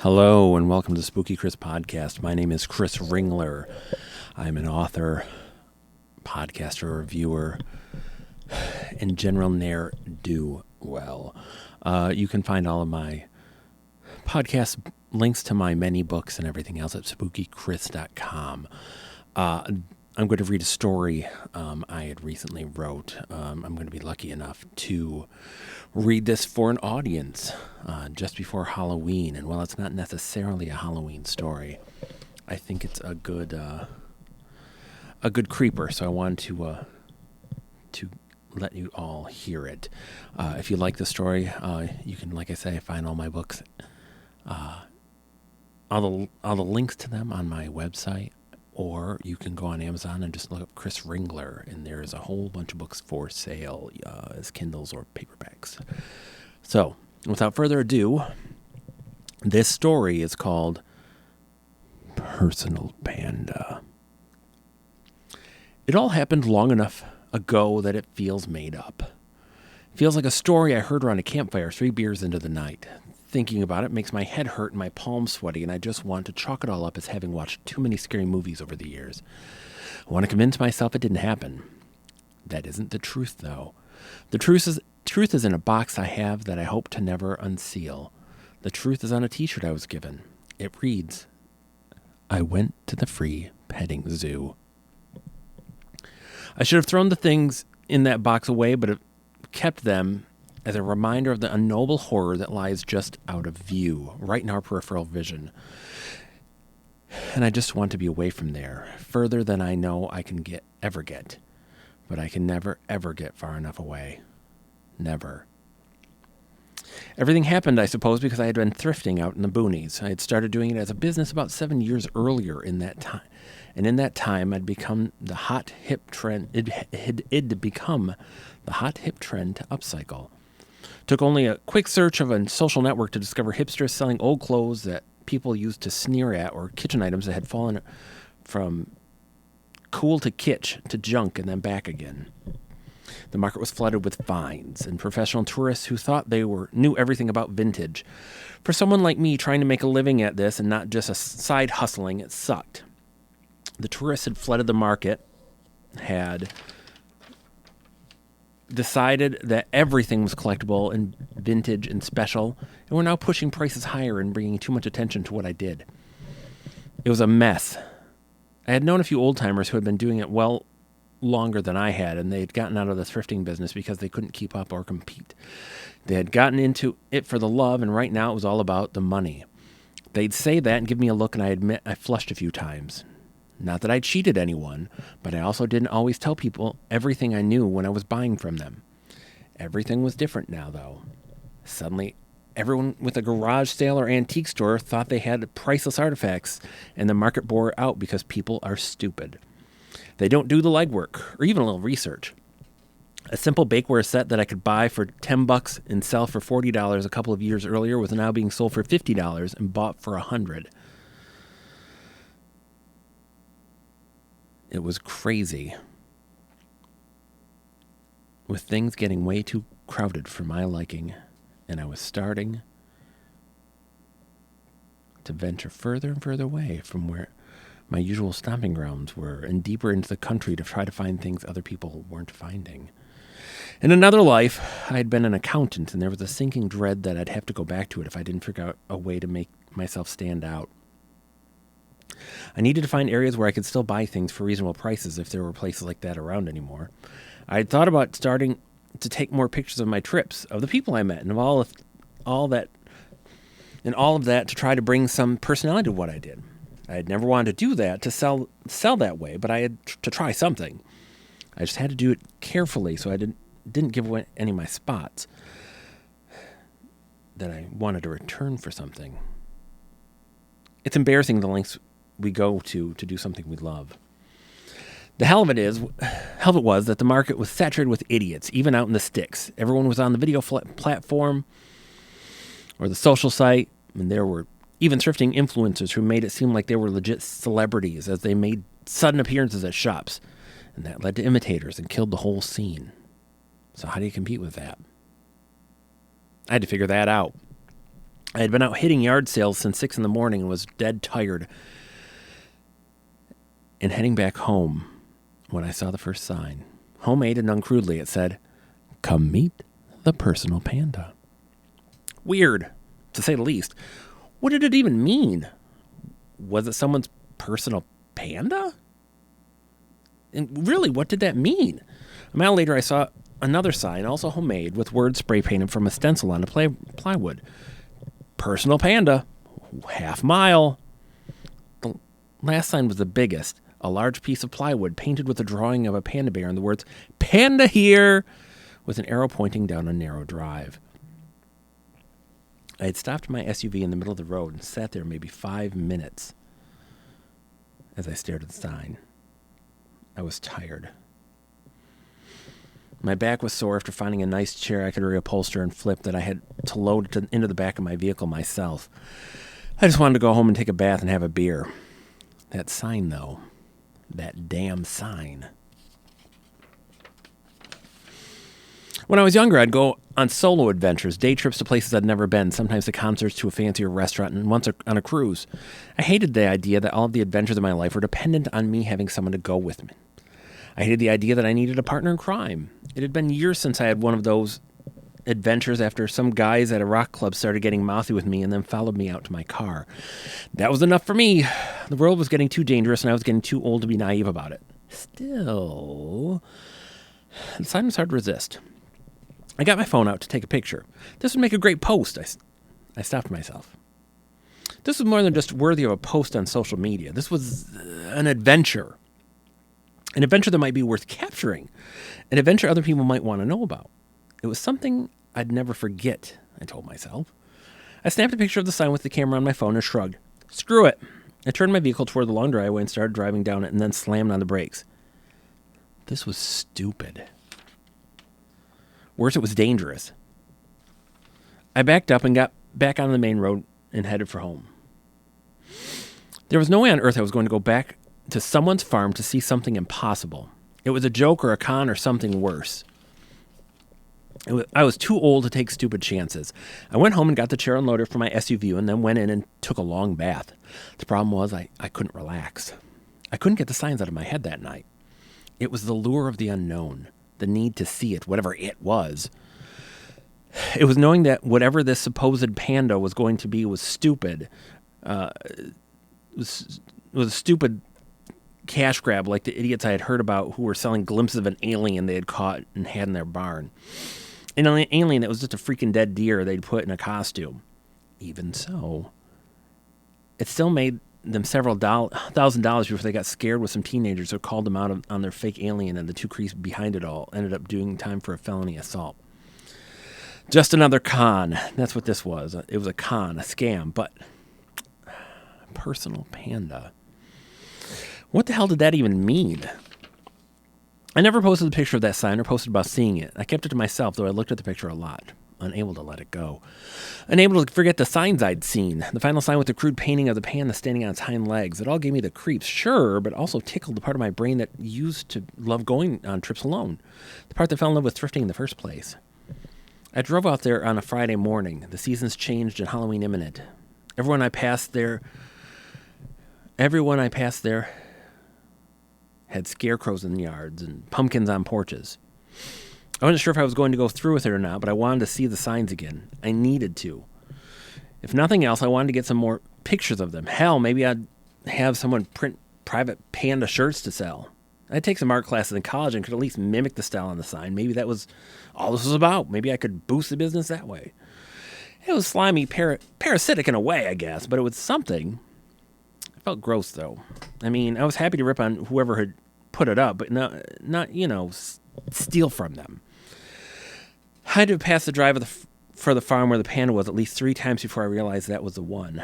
Hello and welcome to Spooky Chris Podcast. My name is Chris Ringler. I'm an author, podcaster, reviewer, and general ne'er-do-well. You can find all of my podcast links to my many books and everything else at spookychris.com. I'm going to read a story I had recently wrote. I'm going to be lucky enough to read this for an audience just before Halloween. And while it's not necessarily a Halloween story, I think it's a good creeper. So I wanted to let you all hear it. If you like the story, you can, like I say, find all my books, all the links to them on my website. Or you can go on Amazon and just look up Chris Ringler, and there's a whole bunch of books for sale as Kindles or paperbacks. So, without further ado, this story is called Personal Panda. It all happened long enough ago that it feels made up. It feels like a story I heard around a campfire 3 beers into the night. Thinking about it makes my head hurt and my palms sweaty, and I just want to chalk it all up as having watched too many scary movies over the years. I want to convince myself it didn't happen. That isn't the truth, though. The truth is in a box I have that I hope to never unseal. The truth is on a t-shirt I was given. It reads, I went to the free petting zoo. I should have thrown the things in that box away, but have kept them as a reminder of the unknowable horror that lies just out of view, right in our peripheral vision. And I just want to be away from there, further than I know I can ever get. But I can never, ever get far enough away. Never. Everything happened, I suppose, because I had been thrifting out in the boonies. I had started doing it as a business about 7 years earlier in that time. And in that time, I'd become the hot, hip trend. It'd become the hot, hip trend to upcycle. Took only a quick search of a social network to discover hipsters selling old clothes that people used to sneer at, or kitchen items that had fallen from cool to kitsch to junk and then back again. The market was flooded with finds and professional tourists who thought they knew everything about vintage. For someone like me trying to make a living at this and not just a side hustling, it sucked. The tourists had flooded the market, had decided that everything was collectible and vintage and special, and were now pushing prices higher and bringing too much attention to what I did. It was a mess. I had known a few old-timers who had been doing it well longer than I had, and they had gotten out of the thrifting business because they couldn't keep up or compete. They had gotten into it for the love, and right now it was all about the money. They'd say that and give me a look, and I admit I flushed a few times. Not that I cheated anyone, but I also didn't always tell people everything I knew when I was buying from them. Everything was different now, though. Suddenly, everyone with a garage sale or antique store thought they had priceless artifacts, and the market bore it out because people are stupid. They don't do the legwork, or even a little research. A simple bakeware set that I could buy for $10 and sell for $40 a couple of years earlier was now being sold for $50 and bought for $100. It was crazy. With things getting way too crowded for my liking, and I was starting to venture further and further away from where my usual stomping grounds were, and deeper into the country to try to find things other people weren't finding. In another life, I had been an accountant, and there was a sinking dread that I'd have to go back to it if I didn't figure out a way to make myself stand out. I needed to find areas where I could still buy things for reasonable prices if there were places like that around anymore. I had thought about starting to take more pictures of my trips, of the people I met, and of all of that to try to bring some personality to what I did. I had never wanted to do that to sell that way, but I had to try something. I just had to do it carefully so I didn't give away any of my spots that I wanted to return for something. It's embarrassing the lengths we go to do something we love. The hell of it was that the market was saturated with idiots, even out in the sticks. Everyone was on the video platform or the social site, and there were even thrifting influencers who made it seem like they were legit celebrities as they made sudden appearances at shops. And that led to imitators and killed the whole scene. So how do you compete with that? I had to figure that out. I had been out hitting yard sales since 6 in the morning and was dead tired. And heading back home when I saw the first sign. Homemade and done crudely, it said, "Come meet the personal panda." Weird, to say the least. What did it even mean? Was it someone's personal panda? And really, what did that mean? A mile later, I saw another sign, also homemade, with words spray painted from a stencil on the plywood. "Personal panda, half mile." The last sign was the biggest, a large piece of plywood painted with a drawing of a panda bear and the words, "Panda here," with an arrow pointing down a narrow drive. I had stopped my SUV in the middle of the road and sat there maybe 5 minutes as I stared at the sign. I was tired. My back was sore after finding a nice chair I could reupholster and flip that I had to load into the back of my vehicle myself. I just wanted to go home and take a bath and have a beer. That sign, though. That damn sign. When I was younger, I'd go on solo adventures, day trips to places I'd never been, sometimes to concerts, to a fancier restaurant, and once on a cruise. I hated the idea that all of the adventures of my life were dependent on me having someone to go with me. I hated the idea that I needed a partner in crime. It had been years since I had one of those adventures after some guys at a rock club started getting mouthy with me and then followed me out to my car. That was enough for me. The world was getting too dangerous and I was getting too old to be naive about it. Still, the sign was hard to resist. I got my phone out to take a picture. This would make a great post, I stopped myself. This was more than just worthy of a post on social media. This was an adventure. An adventure that might be worth capturing. An adventure other people might want to know about. It was something I'd never forget, I told myself. I snapped a picture of the sign with the camera on my phone and shrugged. Screw it. I turned my vehicle toward the long driveway and started driving down it and then slammed on the brakes. This was stupid. Worse, it was dangerous. I backed up and got back on the main road and headed for home. There was no way on earth I was going to go back to someone's farm to see something impossible. It was a joke or a con or something worse. I was too old to take stupid chances. I went home and got the chair unloaded from my SUV and then went in and took a long bath. The problem was I couldn't relax. I couldn't get the signs out of my head that night. It was the lure of the unknown, the need to see it, whatever it was. It was knowing that whatever this supposed panda was going to be was stupid. Was a stupid cash grab like the idiots I had heard about who were selling glimpses of an alien they had caught and had in their barn. An alien that was just a freaking dead deer they'd put in a costume. Even so, it still made them several $1,000 before they got scared with some teenagers who called them out on their fake alien, and the two creeps behind it all ended up doing time for a felony assault. Just another con. That's what this was. It was a con, a scam, but personal panda. What the hell did that even mean? I never posted the picture of that sign or posted about seeing it. I kept it to myself, though I looked at the picture a lot, unable to let it go. Unable to forget the signs I'd seen. The final sign with the crude painting of the panda standing on its hind legs. It all gave me the creeps, sure, but also tickled the part of my brain that used to love going on trips alone. The part that fell in love with thrifting in the first place. I drove out there on a Friday morning. The seasons changed and Halloween imminent. Everyone I passed there had scarecrows in the yards and pumpkins on porches. I wasn't sure if I was going to go through with it or not, but I wanted to see the signs again. I needed to. If nothing else, I wanted to get some more pictures of them. Hell, maybe I'd have someone print private panda shirts to sell. I'd take some art classes in college and could at least mimic the style on the sign. Maybe that was all this was about. Maybe I could boost the business that way. It was slimy, parasitic in a way, I guess, but it was something. It felt gross, though. I mean, I was happy to rip on whoever had put it up, but not steal from them. I had to pass the drive for the farm where the panda was at least 3 times before I realized that was the one.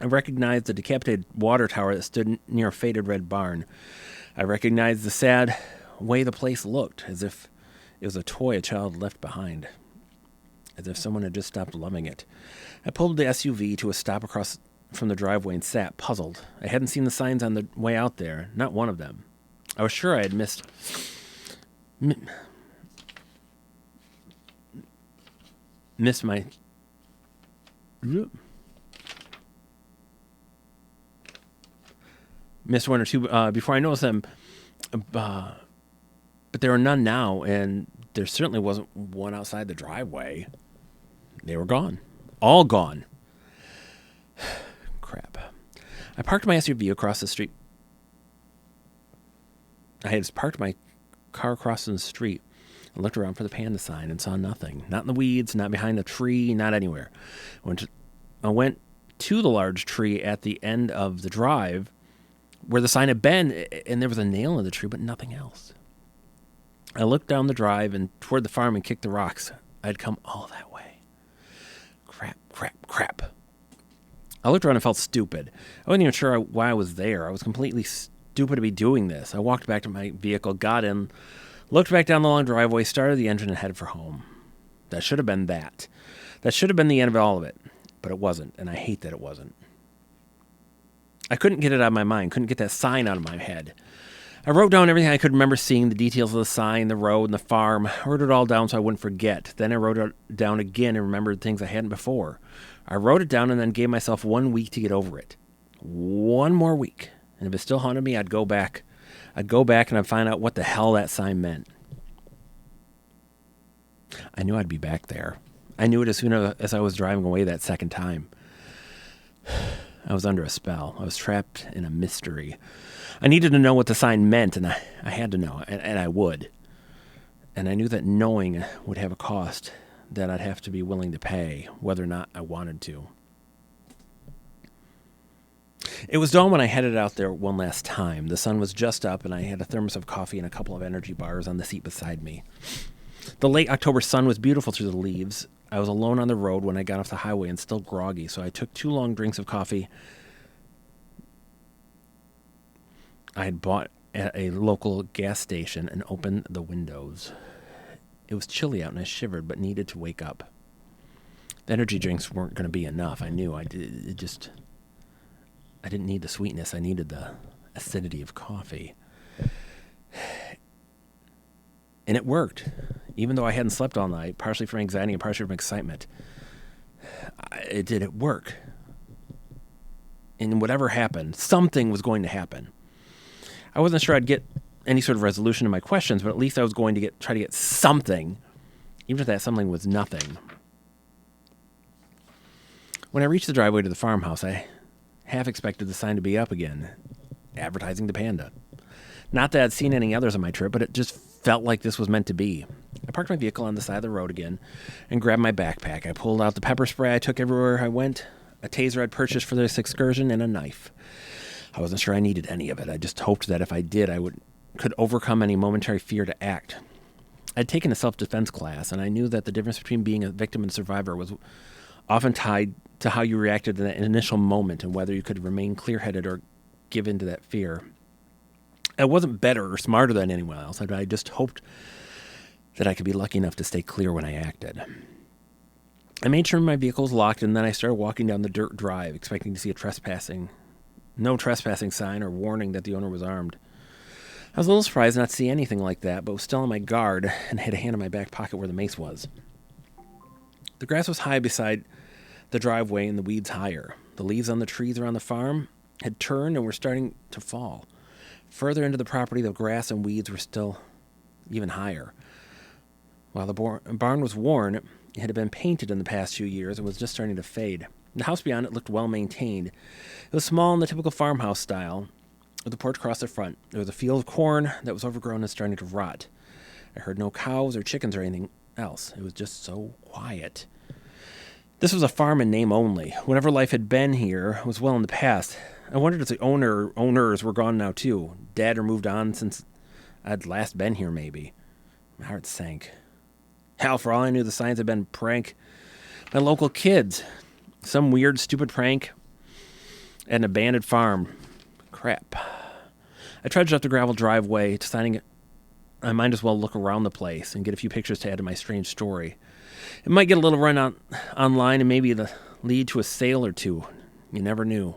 I recognized the decapitated water tower that stood near a faded red barn. I recognized the sad way the place looked, as if it was a toy a child left behind, as if someone had just stopped loving it. I pulled the SUV to a stop across from the driveway and sat, puzzled. I hadn't seen the signs on the way out there, not one of them. I was sure I had missed Missed one or two before I noticed them, but there are none now, and there certainly wasn't one outside the driveway. They were gone. All gone. Crap. I parked my SUV across the street. I had parked my car across the street and looked around for the Panda sign and saw nothing. Not in the weeds, not behind a tree, not anywhere. I went to the large tree at the end of the drive where the sign had been, and there was a nail in the tree, but nothing else. I looked down the drive and toward the farm and kicked the rocks. I'd come all that way. Crap. I looked around and felt stupid. I wasn't even sure why I was there. I was completely stupid to be doing this. I walked back to my vehicle, got in, looked back down the long driveway, started the engine, and headed for home. That should have been that. That should have been the end of all of it. But it wasn't, and I hate that it wasn't. I couldn't get it out of my mind, couldn't get that sign out of my head. I wrote down everything I could remember seeing, the details of the sign, the road, and the farm. I wrote it all down so I wouldn't forget. Then I wrote it down again and remembered things I hadn't before. I wrote it down and then gave myself 1 week to get over it. 1 more week. And if it still haunted me, I'd go back. I'd go back and I'd find out what the hell that sign meant. I knew I'd be back there. I knew it as soon as I was driving away that second time. I was under a spell. I was trapped in a mystery. I needed to know what the sign meant, and I had to know, and I would. And I knew that knowing would have a cost that I'd have to be willing to pay, whether or not I wanted to. It was dawn when I headed out there one last time. The sun was just up, and I had a thermos of coffee and a couple of energy bars on the seat beside me. The late October sun was beautiful through the leaves. I was alone on the road when I got off the highway and still groggy, so I took 2 long drinks of coffee I had bought at a local gas station and opened the windows. It was chilly out and I shivered, but needed to wake up. The energy drinks weren't going to be enough. I knew I didn't need the sweetness. I needed the acidity of coffee. And it worked, even though I hadn't slept all night, partially from anxiety and partially from excitement. It did work. And whatever happened, something was going to happen. I wasn't sure I'd get any sort of resolution to my questions, but at least I was going to try to get something, even if that something was nothing. When I reached the driveway to the farmhouse, I half expected the sign to be up again, advertising the Panda. Not that I'd seen any others on my trip, but it just felt like this was meant to be. I parked my vehicle on the side of the road again and grabbed my backpack. I pulled out the pepper spray I took everywhere I went, a taser I'd purchased for this excursion, and a knife. I wasn't sure I needed any of it. I just hoped that if I did, could overcome any momentary fear to act. I'd taken a self-defense class, and I knew that the difference between being a victim and survivor was often tied to how you reacted in that initial moment and whether you could remain clear-headed or give in to that fear. I wasn't better or smarter than anyone else. I just hoped that I could be lucky enough to stay clear when I acted. I made sure my vehicle was locked, and then I started walking down the dirt drive, expecting to see no trespassing sign or warning that the owner was armed. I was a little surprised not to see anything like that, but was still on my guard and had a hand in my back pocket where the mace was. The grass was high beside the driveway and the weeds higher. The leaves on the trees around the farm had turned and were starting to fall. Further into the property, the grass and weeds were still even higher. While the barn was worn, it had been painted in the past few years and was just starting to fade. The house beyond it looked well maintained. It was small in the typical farmhouse style, with a porch across the front. There was a field of corn that was overgrown and starting to rot. I heard no cows or chickens or anything else. It was just so quiet. This was a farm in name only. Whatever life had been here was well in the past. I wondered if the owners were gone now too, dead or moved on since I'd last been here maybe. My heart sank. Hell, for all I knew, the signs had been a prank by local kids. Some weird, stupid prank at an abandoned farm. Crap. I trudged up the gravel driveway, deciding I might as well look around the place and get a few pictures to add to my strange story. It might get a little run online and maybe lead to a sale or two. You never knew.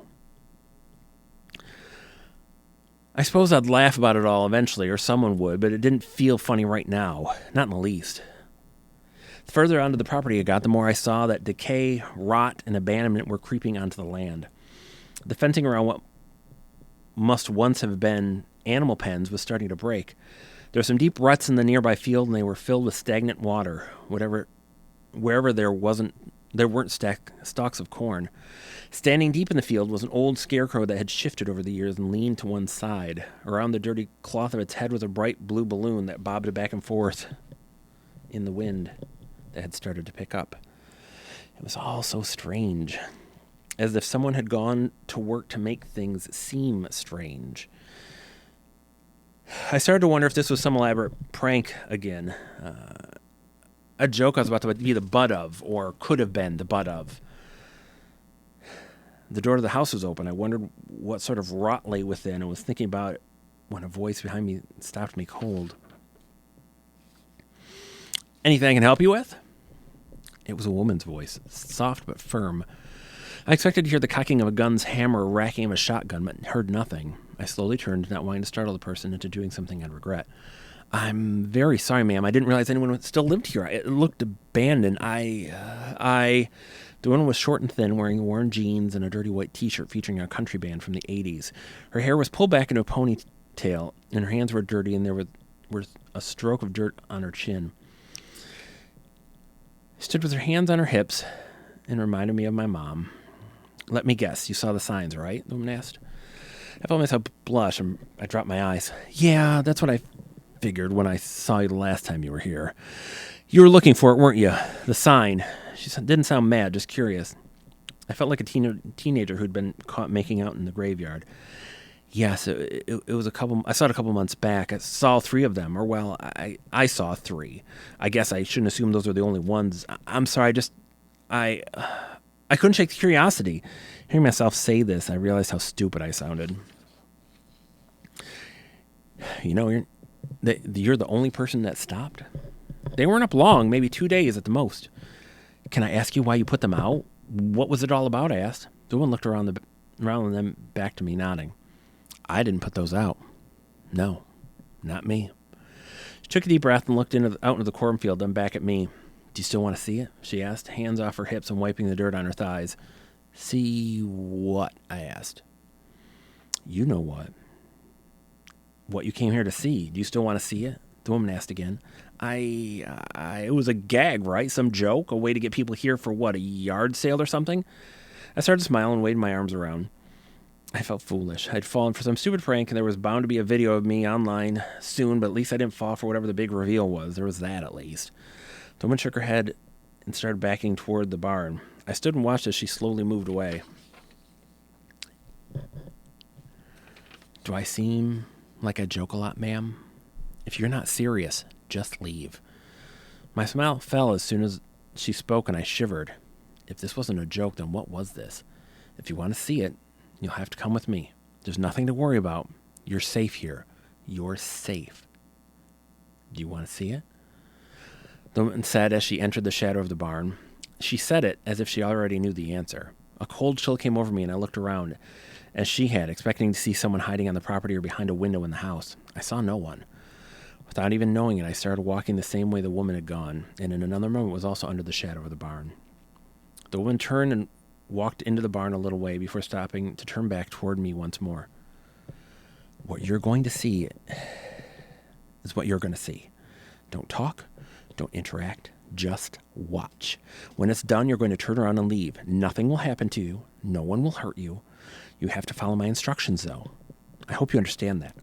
I suppose I'd laugh about it all eventually, or someone would, but it didn't feel funny right now. Not in the least. The further onto the property I got, the more I saw that decay, rot, and abandonment were creeping onto the land. The fencing around what must once have been animal pens was starting to break. There were some deep ruts in the nearby field, and they were filled with stagnant water. Wherever there weren't stalks of corn. Standing deep in the field was an old scarecrow that had shifted over the years and leaned to one side. Around the dirty cloth of its head was a bright blue balloon that bobbed back and forth in the wind that had started to pick up. It was all so strange, as if someone had gone to work to make things seem strange. I started to wonder if this was some elaborate prank again. A joke I was about to be the butt of, or could have been the butt of. The door to the house was open. I wondered what sort of rot lay within and was thinking about it when a voice behind me stopped me cold. Anything I can help you with? It was a woman's voice, soft but firm. I expected to hear the cocking of a gun's hammer or racking of a shotgun, but heard nothing. I slowly turned, not wanting to startle the person into doing something I'd regret. I'm very sorry, ma'am. I didn't realize anyone still lived here. It looked abandoned. The woman was short and thin, wearing worn jeans and a dirty white T-shirt featuring a country band from the 80s. Her hair was pulled back into a ponytail, and her hands were dirty, and there was a stroke of dirt on her chin. She stood with her hands on her hips and reminded me of my mom. Let me guess, you saw the signs, right? The woman asked. I felt myself blush, and I dropped my eyes. Yeah, that's what I figured when I saw you the last time you were here. You were looking for it, weren't you? The sign. She didn't sound mad, just curious. I felt like a teenager who'd been caught making out in the graveyard. Yes, it was I saw it a couple months back. I saw 3 of them, or well, I saw 3. I guess I shouldn't assume those are the only ones. I'm sorry, I couldn't shake the curiosity. Hearing myself say this, I realized how stupid I sounded. You know, you're the only person that stopped? They weren't up long, maybe 2 days at the most. Can I ask you why you put them out? What was it all about? I asked. The woman looked around and then back to me, nodding. I didn't put those out. No, not me. She took a deep breath and looked out into the cornfield, then back at me. Do you still want to see it? She asked, hands off her hips and wiping the dirt on her thighs. See what? I asked. You know what. What you came here to see. Do you still want to see it? The woman asked again. It was a gag, right? Some joke? A way to get people here for what, a yard sale or something? I started to smile and waved my arms around. I felt foolish. I'd fallen for some stupid prank, and there was bound to be a video of me online soon, but at least I didn't fall for whatever the big reveal was. There was that, at least. The woman shook her head and started backing toward the barn. I stood and watched as she slowly moved away. Do I seem like I joke a lot, ma'am? If you're not serious, just leave. My smile fell as soon as she spoke, and I shivered. If this wasn't a joke, then what was this? If you want to see it, you'll have to come with me. There's nothing to worry about. You're safe here. You're safe. Do you want to see it? The woman said as she entered the shadow of the barn. She said it as if she already knew the answer. A cold chill came over me, and I looked around, as she had, expecting to see someone hiding on the property or behind a window in the house. I saw no one. Without even knowing it, I started walking the same way the woman had gone, and in another moment was also under the shadow of the barn. The woman turned and walked into the barn a little way before stopping to turn back toward me once more. What you're going to see is what you're going to see. Don't talk. Don't interact. Just watch. When it's done, you're going to turn around and leave. Nothing will happen to you. No one will hurt you. You have to follow my instructions, though. I hope you understand that.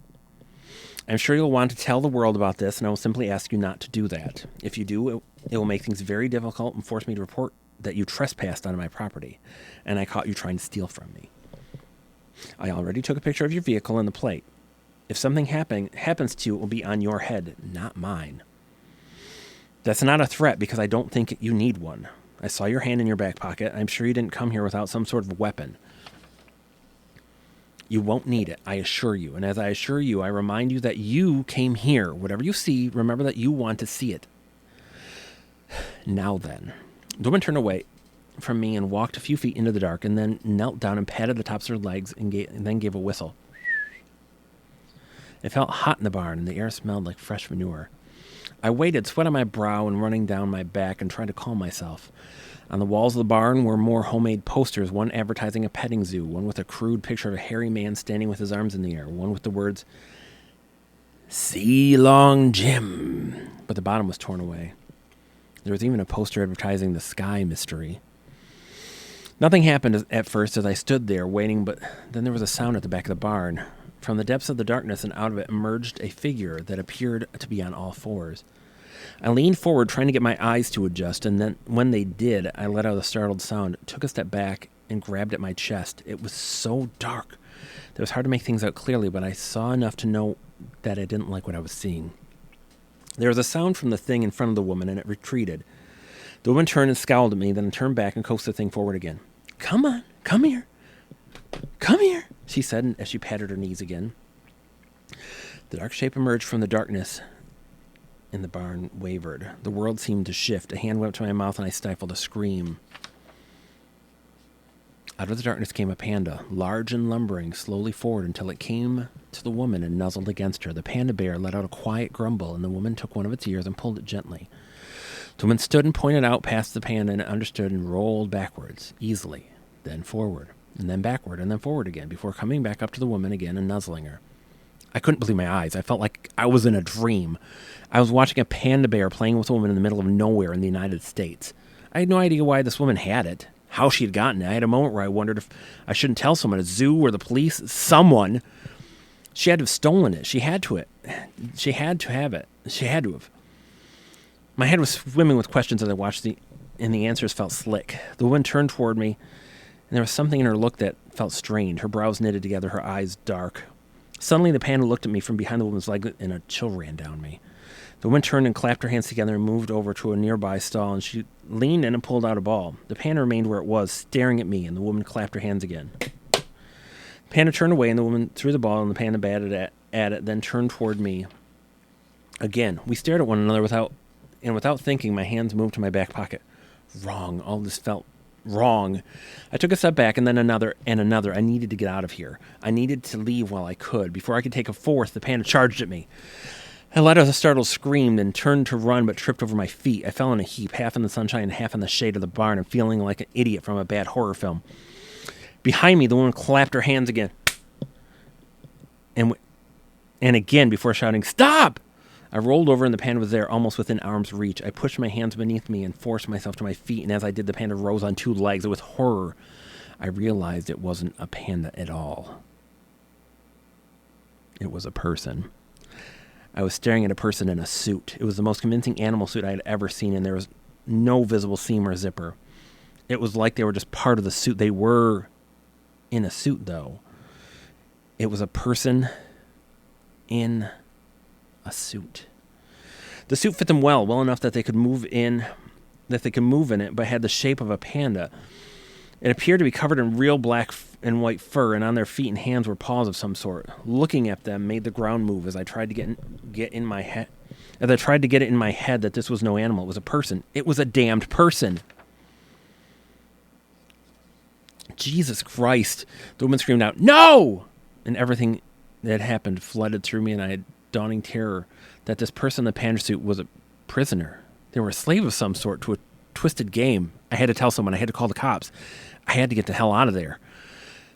I'm sure you'll want to tell the world about this, and I will simply ask you not to do that. If you do, it will make things very difficult and force me to report that you trespassed on my property, and I caught you trying to steal from me. I already took a picture of your vehicle and the plate. If something happens to you, it will be on your head, not mine. That's not a threat because I don't think you need one. I saw your hand in your back pocket. I'm sure you didn't come here without some sort of weapon. You won't need it, I assure you. And as I assure you, I remind you that you came here. Whatever you see, remember that you want to see it. Now then. The woman turned away from me and walked a few feet into the dark and then knelt down and patted the tops of her legs and then gave a whistle. It felt hot in the barn and the air smelled like fresh manure. I waited, sweat on my brow and running down my back, and tried to calm myself. On the walls of the barn were more homemade posters, one advertising a petting zoo, one with a crude picture of a hairy man standing with his arms in the air, one with the words, "See Long Jim," but the bottom was torn away. There was even a poster advertising the Sky Mystery. Nothing happened at first as I stood there waiting, but then there was a sound at the back of the barn. From the depths of the darkness and out of it emerged a figure that appeared to be on all fours. I leaned forward, trying to get my eyes to adjust, and then when they did, I let out a startled sound, took a step back, and grabbed at my chest. It was so dark that it was hard to make things out clearly, but I saw enough to know that I didn't like what I was seeing. There was a sound from the thing in front of the woman, and it retreated. The woman turned and scowled at me, then turned back and coaxed the thing forward again. "Come on, come here. Come here," she said as she patted her knees again. The dark shape emerged from the darkness, and the barn wavered. The world seemed to shift. A hand went up to my mouth, and I stifled a scream. Out of the darkness came a panda, large and lumbering slowly forward until it came to the woman and nuzzled against her. The panda bear let out a quiet grumble, and the woman took one of its ears and pulled it gently. The woman stood and pointed out past the panda, and it understood and rolled backwards, easily, then forward, and then backward, and then forward again, before coming back up to the woman again and nuzzling her. I couldn't believe my eyes. I felt like I was in a dream. I was watching a panda bear playing with a woman in the middle of nowhere in the United States. I had no idea why this woman had it, how she had gotten it. I had a moment where I wondered if I shouldn't tell someone, a zoo or the police, someone. She had to have stolen it. She had to have it. She had to have it. She had to have. My head was swimming with questions as I watched and the answers felt slick. The woman turned toward me, and there was something in her look that felt strained. Her brows knitted together, her eyes dark. Suddenly, the panda looked at me from behind the woman's leg, and a chill ran down me. The woman turned and clapped her hands together and moved over to a nearby stall, and she leaned in and pulled out a ball. The panda remained where it was, staring at me, and the woman clapped her hands again. The panda turned away, and the woman threw the ball, and the panda batted at it, then turned toward me. Again, we stared at one another without thinking, my hands moved to my back pocket. Wrong. All this felt wrong. I took a step back, and then another and another. I needed to get out of here. I needed to leave while I could. Before I could take a fourth, the panda charged at me. I let out a startled scream, then turned to run, but tripped over my feet. I fell in a heap, half in the sunshine and half in the shade of the barn, and feeling like an idiot from a bad horror film. Behind me, the woman clapped her hands again. And again before shouting, "Stop!" I rolled over, and the panda was there, almost within arm's reach. I pushed my hands beneath me and forced myself to my feet, and as I did, the panda rose on two legs. With horror, I realized it wasn't a panda at all. It was a person. I was staring at a person in a suit. It was the most convincing animal suit I had ever seen, and there was no visible seam or zipper. It was like they were just part of the suit. They were in a suit, though. It was a person in a suit. The suit fit them well enough that they could move in it, but had the shape of a panda. It appeared to be covered in real black and white fur, and on their feet and hands were paws of some sort. Looking at them made the ground move as I tried to get in my head. As I tried to get it in my head that this was no animal, it was a person. It was a damned person. Jesus Christ! The woman screamed out, "No!" And everything that had happened flooded through me, and I had dawning terror that this person in the panda suit was a prisoner. They were a slave of some sort to a twisted game. I had to tell someone. I had to call the cops. I had to get the hell out of there.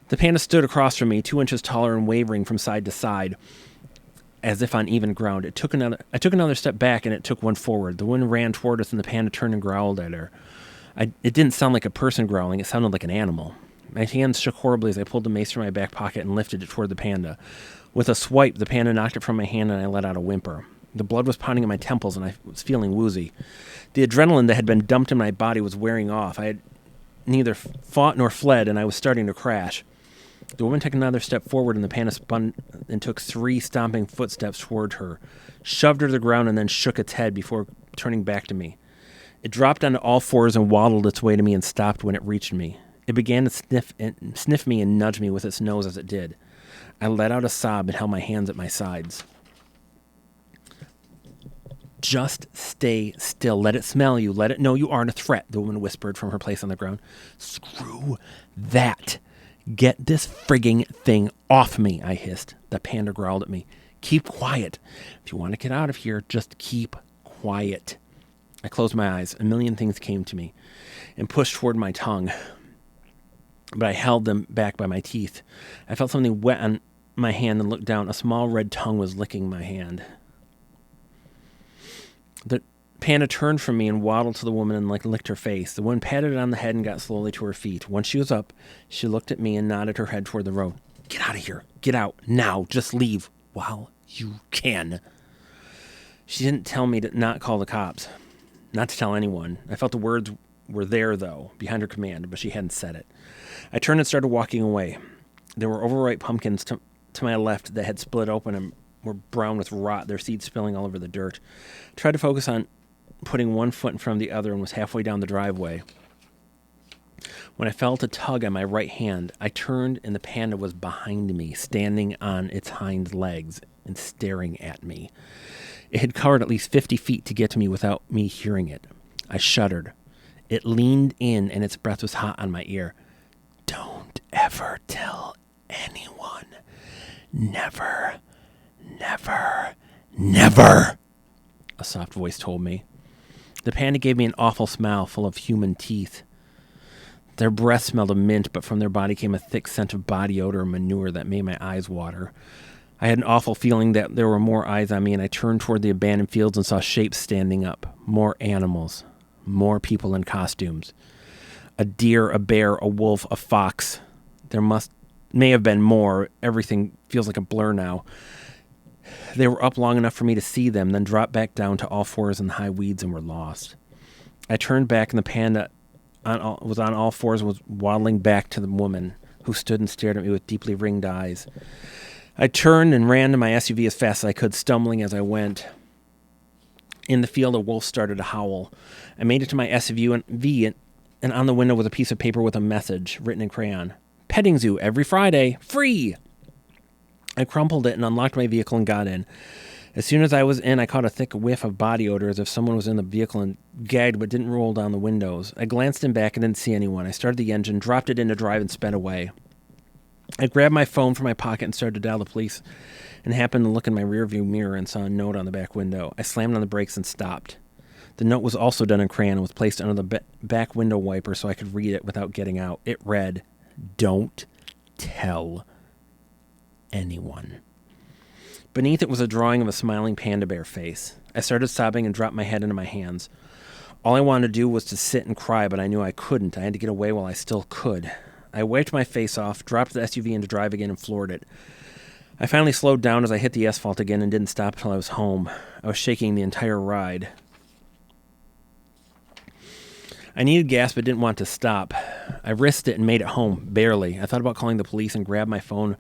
The panda stood across from me, 2 inches taller and wavering from side to side, as if on even ground. I took another step back, and it took one forward. The woman ran toward us, and the panda turned and growled at her. It didn't sound like a person growling. It sounded like an animal. My hands shook horribly as I pulled the mace from my back pocket and lifted it toward the panda. With a swipe, the panda knocked it from my hand, and I let out a whimper. The blood was pounding in my temples, and I was feeling woozy. The adrenaline that had been dumped in my body was wearing off. I had neither fought nor fled, and I was starting to crash. The woman took another step forward, and the panda spun and took 3 stomping footsteps toward her, shoved her to the ground, and then shook its head before turning back to me. It dropped onto all fours and waddled its way to me and stopped when it reached me. It began to sniff me and nudge me with its nose as it did. I let out a sob and held my hands at my sides. "Just stay still. Let it smell you. Let it know you aren't a threat," the woman whispered from her place on the ground. "Screw that. Get this frigging thing off me," I hissed. The panda growled at me. "Keep quiet. If you want to get out of here, just keep quiet. I closed my eyes. A million things came to me and pushed toward my tongue, but I held them back by my teeth. I felt something wet on my hand and looked down. A small red tongue was licking my hand. The panda turned from me and waddled to the woman and licked her face. The woman patted it on the head and got slowly to her feet. Once she was up, she looked at me and nodded her head toward the road. Get out of here. Get out. Now. Just leave. While you can. She didn't tell me to not call the cops. Not to tell anyone. I felt the words were there, though, behind her command, but she hadn't said it. I turned and started walking away. There were overripe pumpkins to my left that had split open and were brown with rot, their seeds spilling all over the dirt. I tried to focus on putting one foot in front of the other and was halfway down the driveway when I felt a tug on my right hand. I turned and the panda was behind me, standing on its hind legs and staring at me. It had covered at least 50 feet to get to me without me hearing it. I shuddered. It leaned in and its breath was hot on my ear. Don't ever tell anyone. Never, never, never, a soft voice told me. The panda gave me an awful smile full of human teeth. Their breath smelled of mint, but from their body came a thick scent of body odor and manure that made my eyes water. I had an awful feeling that there were more eyes on me, and I turned toward the abandoned fields and saw shapes standing up. More animals. More people in costumes. A deer, a bear, a wolf, a fox. There may have been more. Everything feels like a blur now. They were up long enough for me to see them, then dropped back down to all fours in the high weeds and were lost. I turned back, and the panda was on all fours and was waddling back to the woman, who stood and stared at me with deeply ringed eyes. I turned and ran to my SUV as fast as I could, stumbling as I went. In the field, a wolf started to howl. I made it to my SUV, and on the window was a piece of paper with a message written in crayon. Petting zoo every Friday. Free! I crumpled it and unlocked my vehicle and got in. As soon as I was in, I caught a thick whiff of body odor as if someone was in the vehicle and gagged but didn't roll down the windows. I glanced in back and didn't see anyone. I started the engine, dropped it into drive, and sped away. I grabbed my phone from my pocket and started to dial the police and happened to look in my rearview mirror and saw a note on the back window. I slammed on the brakes and stopped. The note was also done in crayon and was placed under the back window wiper so I could read it without getting out. It read, "Don't tell anyone." Beneath it was a drawing of a smiling panda bear face. I started sobbing and dropped my head into my hands. All I wanted to do was to sit and cry, but I knew I couldn't. I had to get away while I still could. I wiped my face off, dropped the SUV into drive again, and floored it. I finally slowed down as I hit the asphalt again and didn't stop until I was home. I was shaking the entire ride. I needed gas but didn't want to stop. I risked it and made it home, barely. I thought about calling the police and grabbed my phone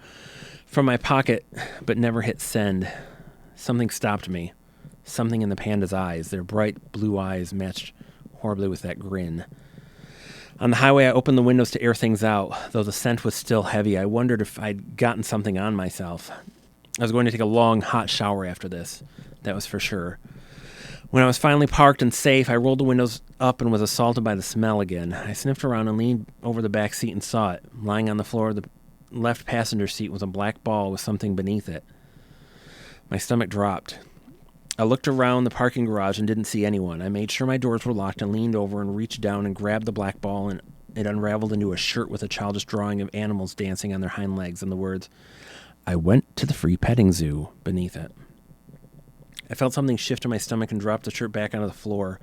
from my pocket, but never hit send. Something stopped me. Something in the panda's eyes. Their bright blue eyes matched horribly with that grin. On the highway, I opened the windows to air things out. Though the scent was still heavy, I wondered if I'd gotten something on myself. I was going to take a long, hot shower after this. That was for sure. When I was finally parked and safe, I rolled the windows up and was assaulted by the smell again. I sniffed around and leaned over the back seat and saw it. Lying on the floor of the left passenger seat was a black ball with something beneath it. My stomach dropped. I looked around the parking garage and didn't see anyone. I made sure my doors were locked and leaned over and reached down and grabbed the black ball, and it unraveled into a shirt with a childish drawing of animals dancing on their hind legs and the words, "I went to the free petting zoo," beneath it. I felt something shift in my stomach and dropped the shirt back onto the floor.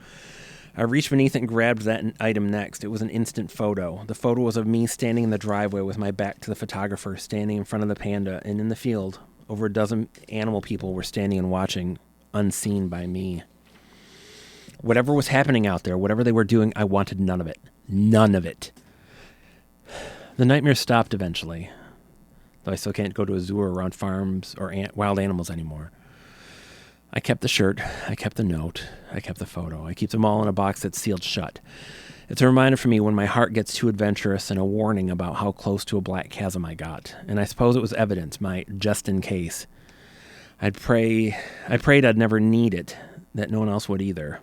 I reached beneath it and grabbed that item next. It was an instant photo. The photo was of me standing in the driveway with my back to the photographer, standing in front of the panda, and in the field, over a dozen animal people were standing and watching, unseen by me. Whatever was happening out there, whatever they were doing, I wanted none of it. None of it. The nightmare stopped eventually, though I still can't go to a zoo or around farms or wild animals anymore. I kept the shirt, I kept the note, I kept the photo. I keep them all in a box that's sealed shut. It's a reminder for me when my heart gets too adventurous and a warning about how close to a black chasm I got. And I suppose it was evidence, my just in case. I prayed I'd never need it, that no one else would either.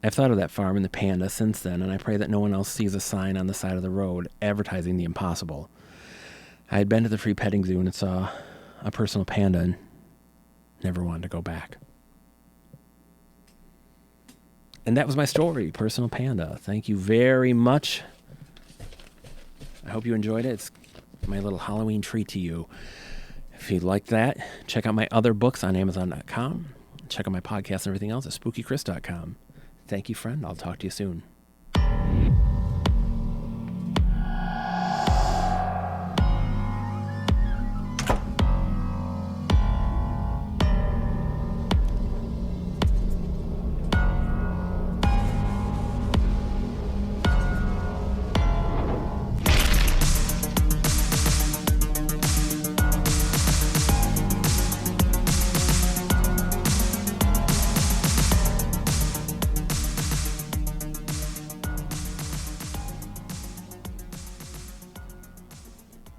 I've thought of that farm and the panda since then, and I pray that no one else sees a sign on the side of the road advertising the impossible. I had been to the free petting zoo and saw a personal panda and never wanted to go back. And that was my story, Personal Panda. Thank you very much. I hope you enjoyed it. It's my little Halloween treat to you. If you like that, check out my other books on Amazon.com. Check out my podcast and everything else at spookychris.com. Thank you, friend. I'll talk to you soon.